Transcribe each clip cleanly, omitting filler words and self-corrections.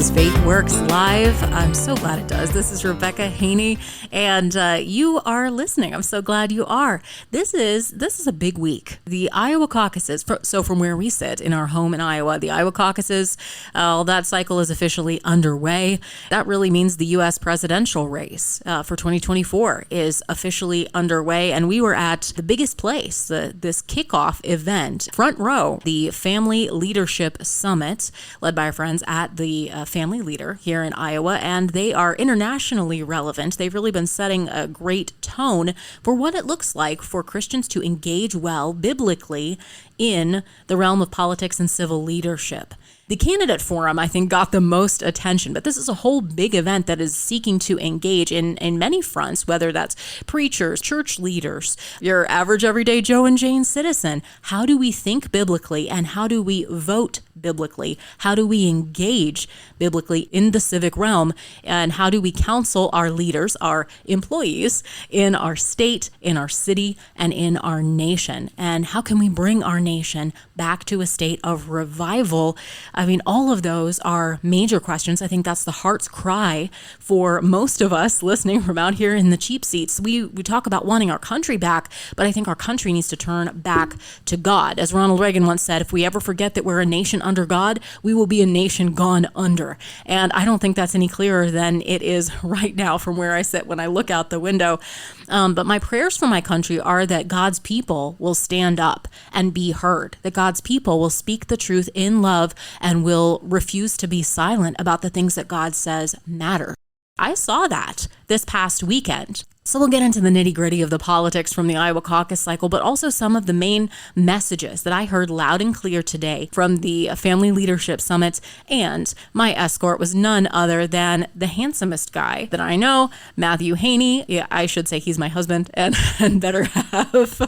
is Faith Works Live. I'm so glad it does. This is Rebekah Haynie, and you are listening. I'm so glad you are. This is a big week. The Iowa Caucuses, so from where we sit in our home in Iowa, the Iowa Caucuses, that cycle is officially underway. That really means the U.S. presidential race for 2024 is officially underway, and we were at the biggest place, this kickoff event, Front Row, the Family Leadership Summit, led by our friends at the Family Leader here in Iowa, and they are internationally relevant. They've really been setting a great tone for what it looks like for Christians to engage well biblically in the realm of politics and civil leadership. The candidate forum, I think, got the most attention, but this is a whole big event that is seeking to engage in many fronts, whether that's preachers, church leaders, your average everyday Joe and Jane citizen. How do we think biblically, and how do we vote biblically? How do we engage biblically in the civic realm? And how do we counsel our leaders, our employees in our state, in our city, and in our nation? And how can we bring our nation back to a state of revival? I mean, all of those are major questions. I think that's the heart's cry for most of us listening from out here in the cheap seats. We talk about wanting our country back, but I think our country needs to turn back to God. As Ronald Reagan once said, if we ever forget that we're a nation under God, we will be a nation gone under. And I don't think that's any clearer than it is right now from where I sit when I look out the window. But my prayers for my country are that God's people will stand up and be heard, that God's people will speak the truth in love and will refuse to be silent about the things that God says matter. I saw that this past weekend. So we'll get into the nitty-gritty of the politics from the Iowa caucus cycle, but also some of the main messages that I heard loud and clear today from the Family Leadership Summit. And my escort was none other than the handsomest guy that I know, Matthew Haynie. Yeah, I should say he's my husband and better half.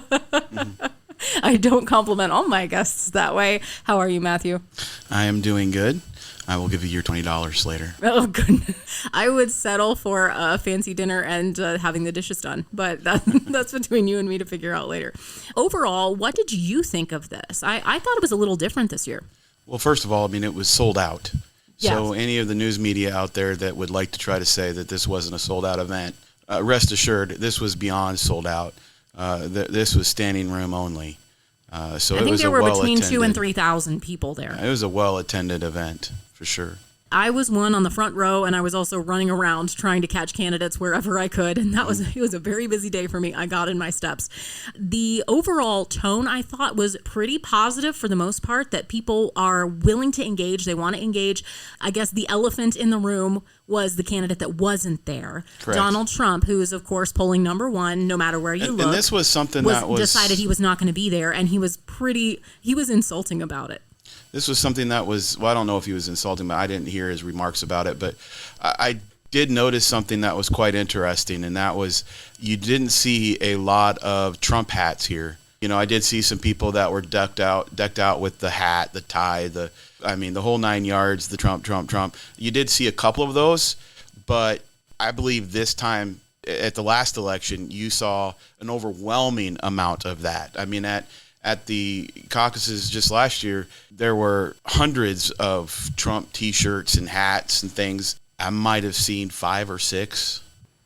I don't compliment all my guests that way. How are you, Matthew? I am doing good. I will give you your $20 later. Oh, goodness. I would settle for a fancy dinner and having the dishes done, but that's between you and me to figure out later. Overall, what did you think of this? I thought it was a little different this year. Well, first of all, I mean, it was sold out. Yes. So any of the news media out there that would like to try to say that this wasn't a sold-out event, rest assured, this was beyond sold out. This was standing room only. So I think there were between 2,000 and 3,000 people there. It was a well-attended event, for sure. I was one on the front row, and I was also running around trying to catch candidates wherever I could, and it was a very busy day for me. I got in my steps. The overall tone, I thought, was pretty positive for the most part, that people are willing to engage. They want to engage. I guess the elephant in the room was the candidate that wasn't there. Correct. Donald Trump, who is, of course, polling number one, no matter where you look. And this was something that was decided he was not going to be there, and he was insulting about it. This was something that was, well, I don't know if he was insulting, but I didn't hear his remarks about it. But I did notice something that was quite interesting, and that was you didn't see a lot of Trump hats here. You know, I did see some people that were decked out with the hat, the tie, the whole 9 yards, the Trump. You did see a couple of those, but I believe this time at the last election, you saw an overwhelming amount of that. I mean, at the caucuses just last year, there were hundreds of Trump T-shirts and hats and things. I might have seen 5 or 6.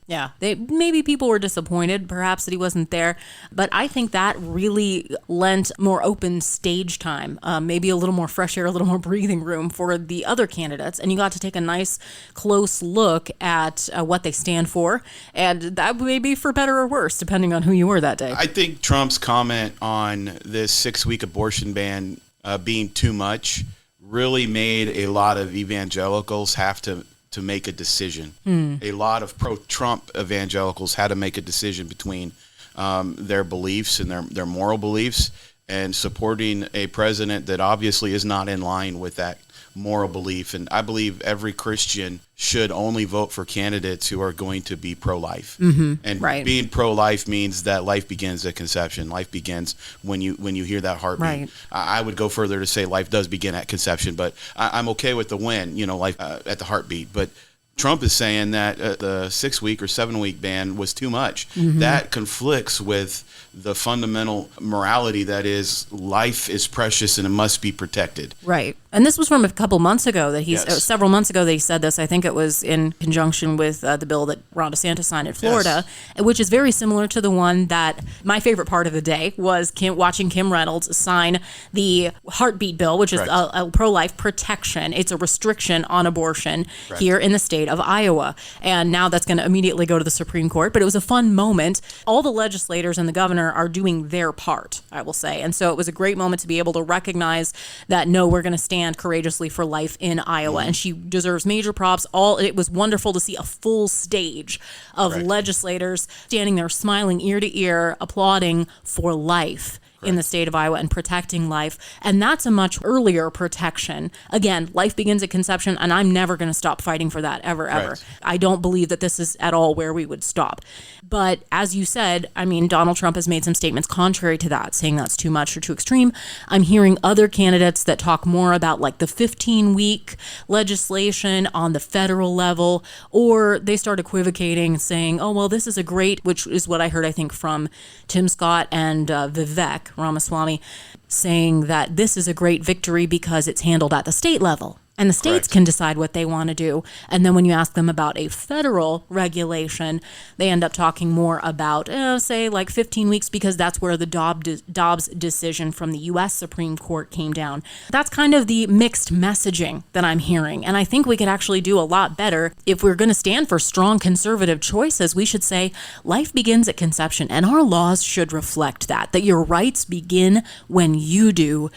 Yeah, maybe people were disappointed, perhaps, that he wasn't there. But I think that really lent more open stage time, maybe a little more fresh air, a little more breathing room for the other candidates. And you got to take a nice, close look at what they stand for. And that may be for better or worse, depending on who you were that day. I think Trump's comment on this 6-week abortion ban being too much really made a lot of evangelicals have to make a decision. A lot of pro-Trump evangelicals had to make a decision between their beliefs and their moral beliefs and supporting a president that obviously is not in line with that moral belief. And I believe every Christian should only vote for candidates who are going to be pro-life. And right. Being pro-life means that life begins at conception. Life begins when you hear that heartbeat. Right. I would go further to say life does begin at conception, but I'm okay with the when, life at the heartbeat. But Trump is saying that the 6-week or 7-week ban was too much. That conflicts with the fundamental morality that is life is precious and it must be protected. Right. And this was from a couple months ago that Yes. several months ago that he said this. I think it was in conjunction with the bill that Ron DeSantis signed in Florida, which is very similar to the one that my favorite part of the day was watching Kim Reynolds sign the heartbeat bill, which is a pro-life protection. It's a restriction on abortion here in the state of Iowa. And now that's going to immediately go to the Supreme Court. But it was a fun moment. All the legislators and the governor are doing their part, I will say. And so it was a great moment to be able to recognize that, no, we're going to stand courageously for life in Iowa. And she deserves major props. It was wonderful to see a full stage of legislators standing there smiling ear to ear, applauding for life in the state of Iowa and protecting life. And that's a much earlier protection. Again, life begins at conception, and I'm never going to stop fighting for that, ever. I don't believe that this is at all where we would stop. But as you said, I mean, Donald Trump has made some statements contrary to that, saying that's too much or too extreme. I'm hearing other candidates that talk more about like the 15-week legislation on the federal level, or they start equivocating, saying, oh, well, this is a great, which is what I heard, I think, from Tim Scott and Vivek Ramaswamy, saying that this is a great victory because it's handled at the state level. And the states can decide what they want to do. And then when you ask them about a federal regulation, they end up talking more about, say, like 15 weeks, because that's where the Dobbs decision from the U.S. Supreme Court came down. That's kind of the mixed messaging that I'm hearing. And I think we could actually do a lot better. If we're going to stand for strong conservative choices, we should say life begins at conception. And our laws should reflect that your rights begin when you do,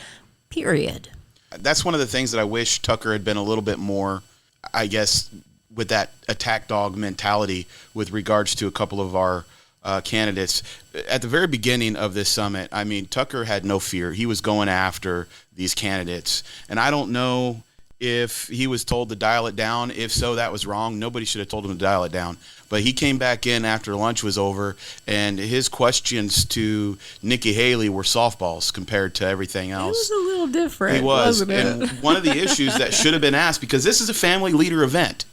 period. That's one of the things that I wish Tucker had been a little bit more, I guess, with that attack dog mentality with regards to a couple of our candidates. At the very beginning of this summit, I mean, Tucker had no fear. He was going after these candidates. And I don't know if he was told to dial it down. If so, that was wrong. Nobody should have told him to dial it down. But he came back in after lunch was over, and his questions to Nikki Haley were softballs compared to everything else. It was a little different. He was. Wasn't it? And one of the issues that should have been asked, because this is a family leader event,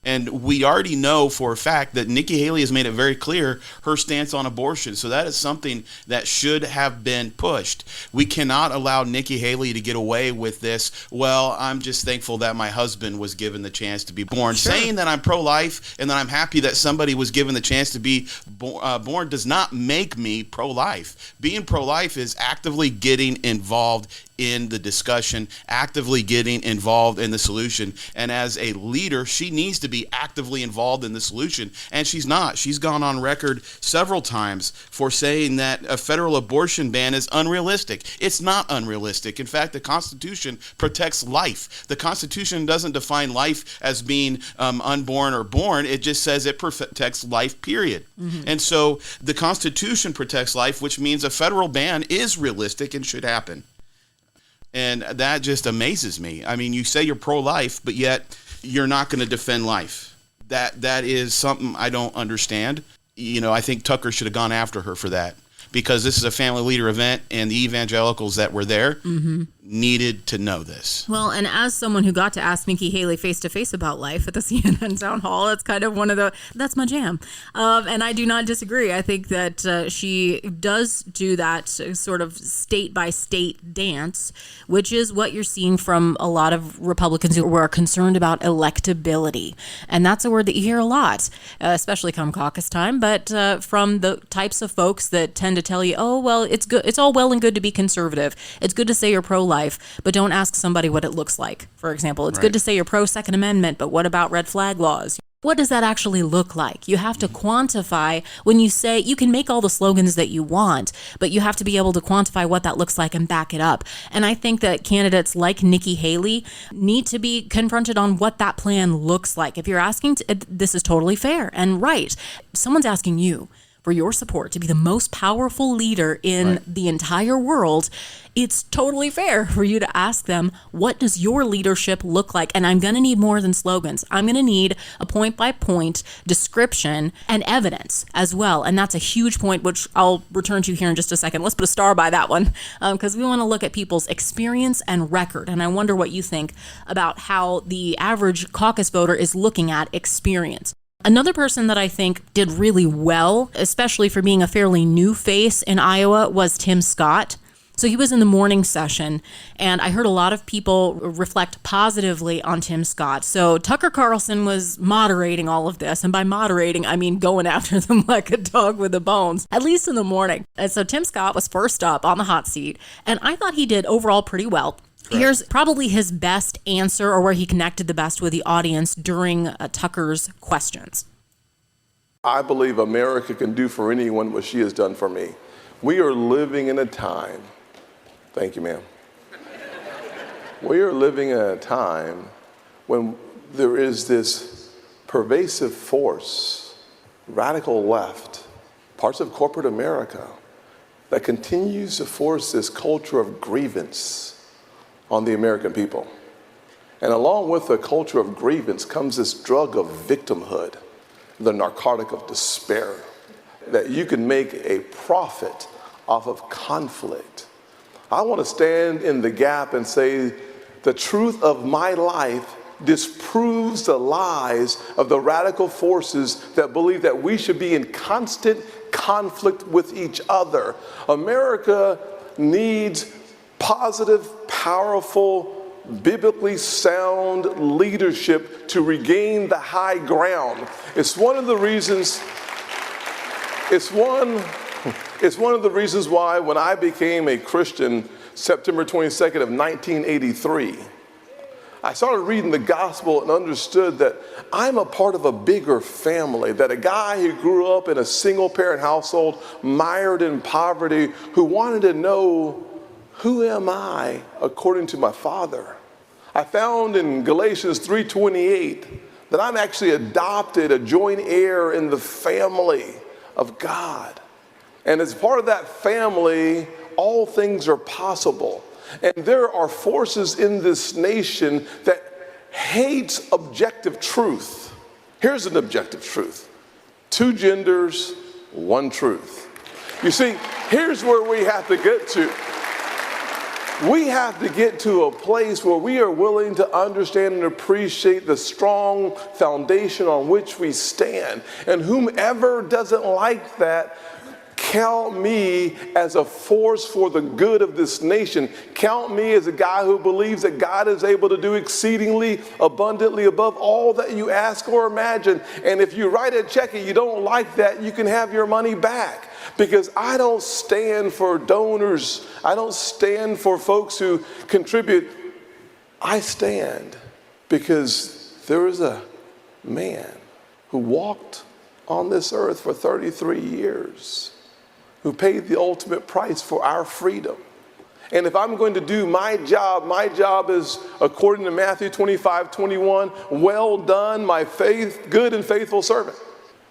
and we already know for a fact that Nikki Haley has made it very clear her stance on abortion. So that is something that should have been pushed. We cannot allow Nikki Haley to get away with this. Well, I'm just thankful that my husband was given the chance to be born. Sure. Saying that I'm pro-life and that I'm happy that somebody was given the chance to be born does not make me pro-life. Being pro-life is actively getting involved in the discussion, actively getting involved in the solution. And as a leader, she needs to be actively involved in the solution. And she's not. She's gone on record several times for saying that a federal abortion ban is unrealistic. It's not unrealistic. In fact, the Constitution protects life. The Constitution doesn't define life as being unborn or born. It just says it protects life, period. Mm-hmm. And so the Constitution protects life, which means a federal ban is realistic and should happen. And that just amazes me. I mean, you say you're pro-life, but yet you're not going to defend life. That is something I don't understand. You know, I think Tucker should have gone after her for that, because this is a family leader event, and the evangelicals that were there needed to know this. Well, and as someone who got to ask Nikki Haley face-to-face about life at the CNN town hall, it's kind of that's my jam. And I do not disagree. I think that she does do that sort of state-by-state dance, which is what you're seeing from a lot of Republicans who are concerned about electability. And that's a word that you hear a lot, especially come caucus time, but from the types of folks that tend to tell you, oh, well, it's good. It's all well and good to be conservative. It's good to say you're pro-life, but don't ask somebody what it looks like. For example, it's good to say you're pro-Second Amendment, but what about red flag laws? What does that actually look like? You have to quantify. When you say, you can make all the slogans that you want, but you have to be able to quantify what that looks like and back it up. And I think that candidates like Nikki Haley need to be confronted on what that plan looks like. If you're asking, this is totally fair and right. Someone's asking you for your support to be the most powerful leader in the entire world. It's totally fair for you to ask them, what does your leadership look like? And I'm going to need more than slogans. I'm going to need a point-by-point description and evidence as well. And that's a huge point, which I'll return to here in just a second. Let's put a star by that one, because we want to look at people's experience and record. And I wonder what you think about how the average caucus voter is looking at experience. Another person that I think did really well, especially for being a fairly new face in Iowa, was Tim Scott. So he was in the morning session, and I heard a lot of people reflect positively on Tim Scott. So Tucker Carlson was moderating all of this, and by moderating, I mean going after them like a dog with the bones, at least in the morning. And so Tim Scott was first up on the hot seat, and I thought he did overall pretty well. Right. Here's probably his best answer, or where he connected the best with the audience during Tucker's questions. I believe America can do for anyone what she has done for me. We are living in a time, thank you, ma'am. We are living in a time when there is this pervasive force, radical left, parts of corporate America, that continues to force this culture of grievance on the American people. And along with the culture of grievance comes this drug of victimhood, the narcotic of despair, that you can make a profit off of conflict. I want to stand in the gap and say the truth of my life disproves the lies of the radical forces that believe that we should be in constant conflict with each other. America needs positive, powerful, biblically sound leadership to regain the high ground. It's one of the reasons why when I became a Christian September 22nd of 1983, I started reading the gospel and understood that I'm a part of a bigger family, that a guy who grew up in a single parent household, mired in poverty, who wanted to know, who am I according to my Father? I found in Galatians 3:28 that I'm actually adopted, a joint heir in the family of God. And as part of that family, all things are possible. And there are forces in this nation that hates objective truth. Here's an objective truth: 2 genders, 1 truth. You see, here's where we have to get to. We have to get to a place where we are willing to understand and appreciate the strong foundation on which we stand. And whomever doesn't like that, count me as a force for the good of this nation. Count me as a guy who believes that God is able to do exceedingly abundantly above all that you ask or imagine. And if you write a check and you don't like that, you can have your money back. Because I don't stand for donors. I don't stand for folks who contribute. I stand because there is a man who walked on this earth for 33 years, who paid the ultimate price for our freedom. And if I'm going to do my job is, according to Matthew 25:21, well done, my good and faithful servant.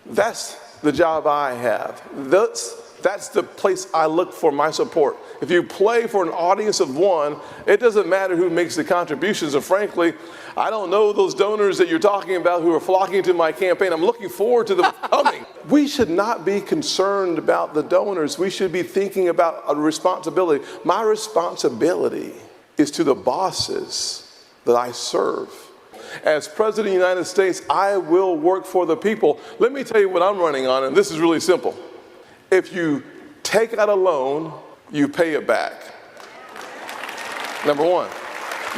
That's the job I have. That's the place I look for my support. If you play for an audience of 1, it doesn't matter who makes the contributions. And frankly, I don't know those donors that you're talking about who are flocking to my campaign. I'm looking forward to them coming. We should not be concerned about the donors. We should be thinking about a responsibility. My responsibility is to the bosses that I serve. As President of the United States, I will work for the people. Let me tell you what I'm running on, and this is really simple. If you take out a loan, you pay it back. Number 1.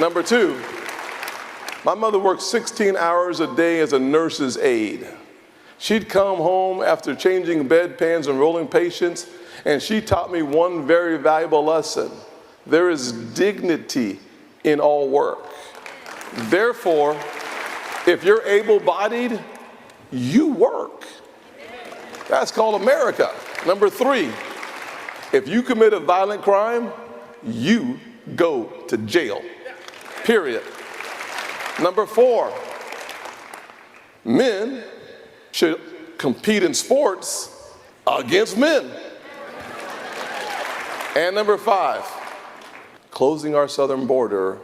Number 2, my mother worked 16 hours a day as a nurse's aide. She'd come home after changing bedpans and rolling patients, and she taught me one very valuable lesson. There is dignity in all work. Therefore, if you're able-bodied, you work. That's called America. Number 3, if you commit a violent crime, you go to jail. Period. Number 4, men should compete in sports against men. And number 5, closing our southern border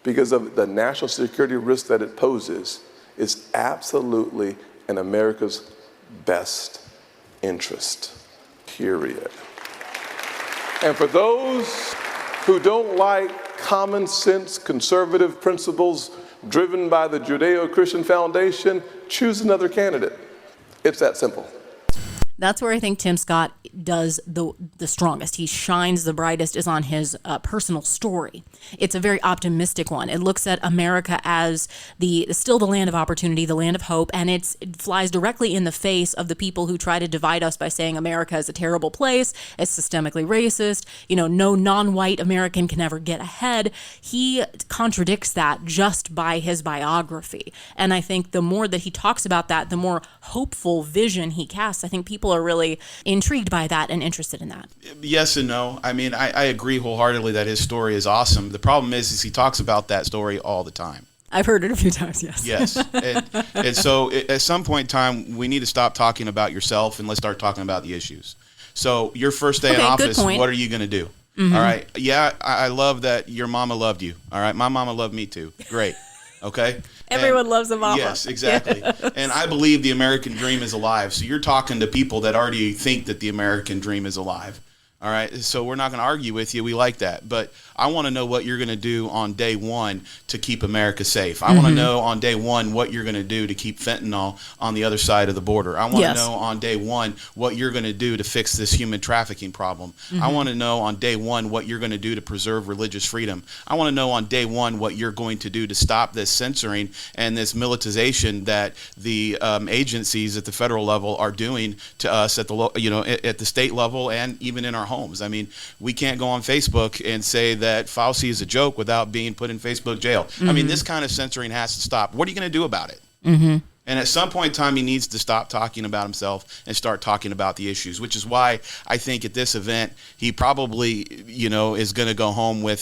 because of the national security risk that it poses is absolutely in America's best interest, period. And for those who don't like common sense conservative principles driven by the Judeo-Christian Foundation, choose another candidate. It's that simple. That's where I think Tim Scott does the strongest. He shines the brightest is on his personal story. It's a very optimistic one. It looks at America as still the land of opportunity, the land of hope, and it flies directly in the face of the people who try to divide us by saying America is a terrible place, it's systemically racist, no non-white American can ever get ahead. He contradicts that just by his biography. And I think the more that he talks about that, the more hopeful vision he casts. I think people are really intrigued by that and interested in that. Yes and no. I mean, I agree wholeheartedly that his story is awesome. The problem is he talks about that story all the time. I've heard it a few times, yes. Yes. And so at some point in time, we need to stop talking about yourself and let's start talking about the issues. So your first day in office, what are you going to do? Mm-hmm. All right. Yeah, I love that your mama loved you. All right. My mama loved me too. Great. Okay. Everyone loves a mama. Yes, exactly. Yes. And I believe the American dream is alive. So you're talking to people that already think that the American dream is alive. All right. So we're not going to argue with you. We like that. But I want to know what you're going to do on day one to keep America safe. I want to know on day one what you're going to do to keep fentanyl on the other side of the border. I want to know on day one what you're going to do to fix this human trafficking problem. I want to know on day one what you're going to do to preserve religious freedom. I want to know on day one what you're going to do to stop this censoring and this militarization that the agencies at the federal level are doing to us at the at the state level and even in our homes. I mean, we can't go on Facebook and say that Fauci is a joke without being put in Facebook jail. I mean, this kind of censoring has to stop. What are you going to do about it? And at some point in time, he needs to stop talking about himself and start talking about the issues, which is why I think at this event, he probably, is going to go home with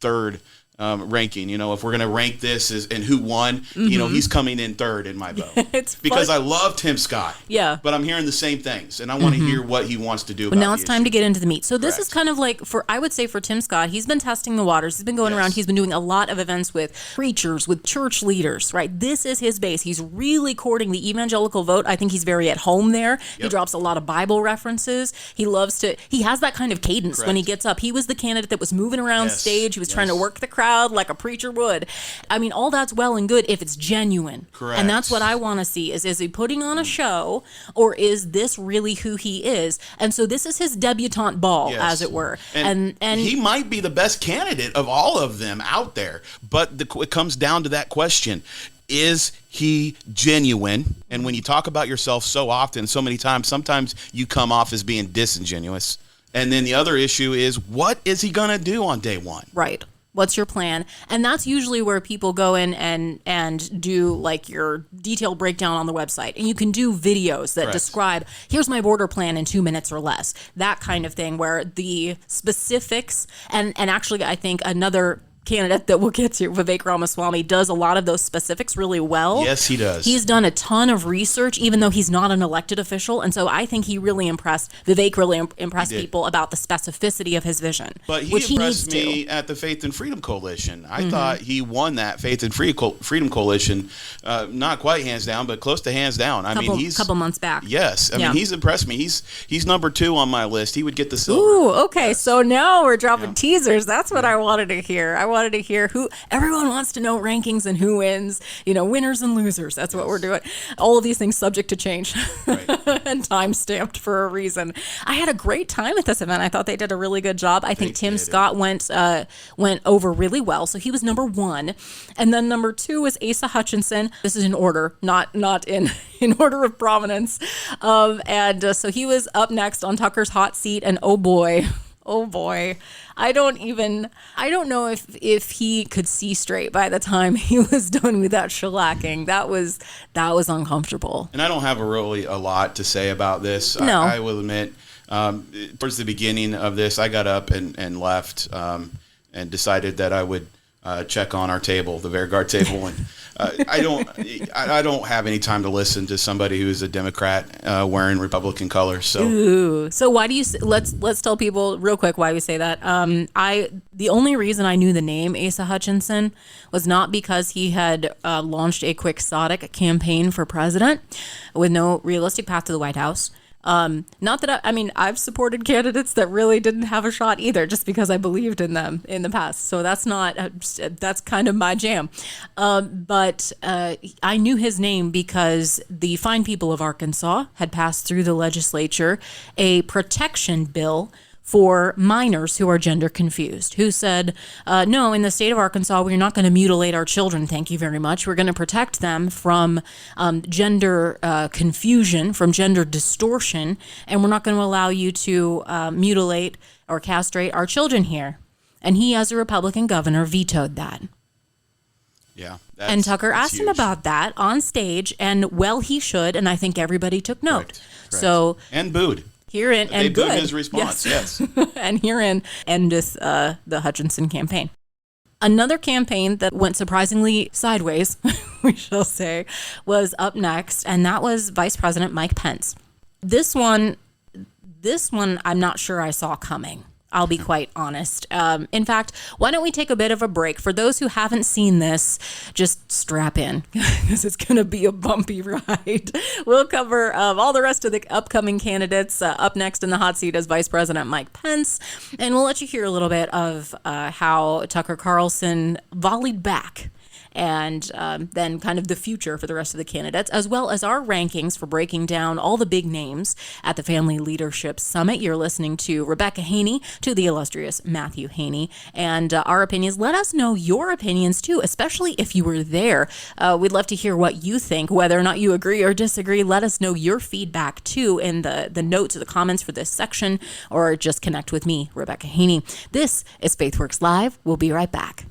third ranking. If we're going to rank this as and who won, he's coming in third in my vote. Because I love Tim Scott. Yeah. But I'm hearing the same things, and I want to hear what he wants to do about it. Now it's time to get into the meat. So this is kind of like, I would say for Tim Scott, he's been testing the waters. He's been going around. He's been doing a lot of events with preachers, with church leaders, right? This is his base. He's really courting the evangelical vote. I think he's very at home there. He drops a lot of Bible references. He has that kind of cadence when he gets up. He was the candidate that was moving around stage. He was trying to work the crowd like a preacher would. I mean, all that's well and good if it's genuine. Correct. And that's what I want to see is he putting on a show or is this really who he is? And so this is his debutante ball, as it were. And he might be the best candidate of all of them out there. But it comes down to that question. Is he genuine? And when you talk about yourself so often, so many times, sometimes you come off as being disingenuous. And then the other issue is, what is he going to do on day one? Right. What's your plan? And that's usually where people go in and do like your detailed breakdown on the website. And you can do videos that describe, here's my border plan in 2 minutes or less. That kind of thing where the specifics and actually I think another candidate that we'll get to, Vivek Ramaswamy, does a lot of those specifics really well. Yes, he does. He's done a ton of research, even though he's not an elected official. And so I think Vivek really impressed people about the specificity of his vision. But he impressed me at the Faith and Freedom Coalition. I thought he won that Faith and Freedom Coalition, not quite hands down, but close to hands down. He's a couple months back. Yes. I mean, he's impressed me. He's number 2 on my list. He would get the silver. Ooh, okay. Yes. So now we're dropping teasers. That's what I wanted to hear. I wanted to hear who everyone wants to know rankings and who wins, winners and losers. That's what we're doing. All of these things subject to change and time stamped for a reason. I had a great time at this event. I thought they did a really good job. I think Tim Scott went over really well. So he was number 1. And then number 2 was Asa Hutchinson. This is in order, not in order of prominence. So he was up next on Tucker's hot seat. And oh boy, I don't know if he could see straight by the time he was done with that shellacking. That was uncomfortable. And I don't have really a lot to say about this. No. I will admit, towards the beginning of this, I got up and left and decided that I would check on our table, the Vanguard table, and I don't have any time to listen to somebody who's a Democrat wearing Republican colors. So, ooh. So why do you? Let's tell people real quick why we say that. The only reason I knew the name Asa Hutchinson was not because he had launched a quixotic campaign for president with no realistic path to the White House. Not that I've supported candidates that really didn't have a shot either, just because I believed in them in the past. So that's not, that's kind of my jam. But I knew his name because the fine people of Arkansas had passed through the legislature a protection bill for minors who are gender confused, who said, no, in the state of Arkansas, we're not going to mutilate our children. Thank you very much. We're going to protect them from gender confusion, from gender distortion, and we're not going to allow you to mutilate or castrate our children here. And he, as a Republican governor, vetoed that. Yeah. And Tucker asked huge. him about that on stage, and well, he should, and I think everybody took note. Correct. So and booed. Herein They and booed good. his response, yes. And herein endeth the Hutchinson campaign. Another campaign that went surprisingly sideways, we shall say, was up next, and that was Vice President Mike Pence. This one I'm not sure I saw coming. I'll be quite honest. In fact, why don't we take a bit of a break? For those who haven't seen this, just strap in, because it's going to be a bumpy ride. We'll cover all the rest of the upcoming candidates. Up next in the hot seat is Vice President Mike Pence, and we'll let you hear a little bit of how Tucker Carlson volleyed back, and then kind of the future for the rest of the candidates, as well as our rankings for breaking down all the big names at the Family Leadership Summit. You're listening to Rebekah Haynie, to the illustrious Matthew Haynie, and our opinions. Let us know your opinions too, especially if you were there. We'd love to hear what you think, whether or not you agree or disagree. Let us know your feedback too in the notes or the comments for this section, or just connect with me, Rebekah Haynie. This is FaithWorks Live. We'll be right back.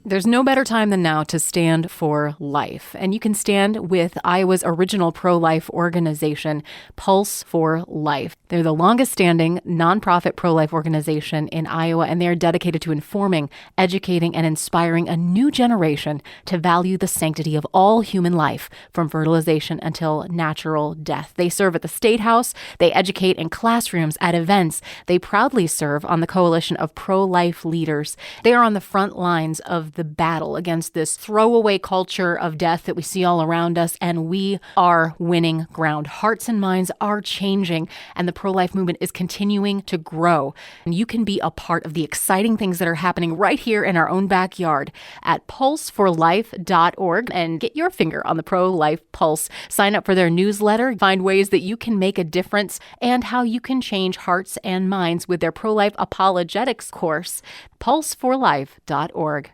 There's no better time than now to stand for life. And you can stand with Iowa's original pro-life organization, Pulse for Life. They're the longest standing nonprofit pro-life organization in Iowa, and they are dedicated to informing, educating, and inspiring a new generation to value the sanctity of all human life, from fertilization until natural death. They serve at the State House. They educate in classrooms, at events. They proudly serve on the coalition of pro-life leaders. They are on the front lines of the battle against this throwaway culture of death that we see all around us, and we are winning ground. Hearts and minds are changing, and the pro-life movement is continuing to grow. And you can be a part of the exciting things that are happening right here in our own backyard at pulseforlife.org, and get your finger on the pro-life pulse. Sign up for their newsletter, find ways that you can make a difference, and how you can change hearts and minds with their pro-life apologetics course, pulseforlife.org.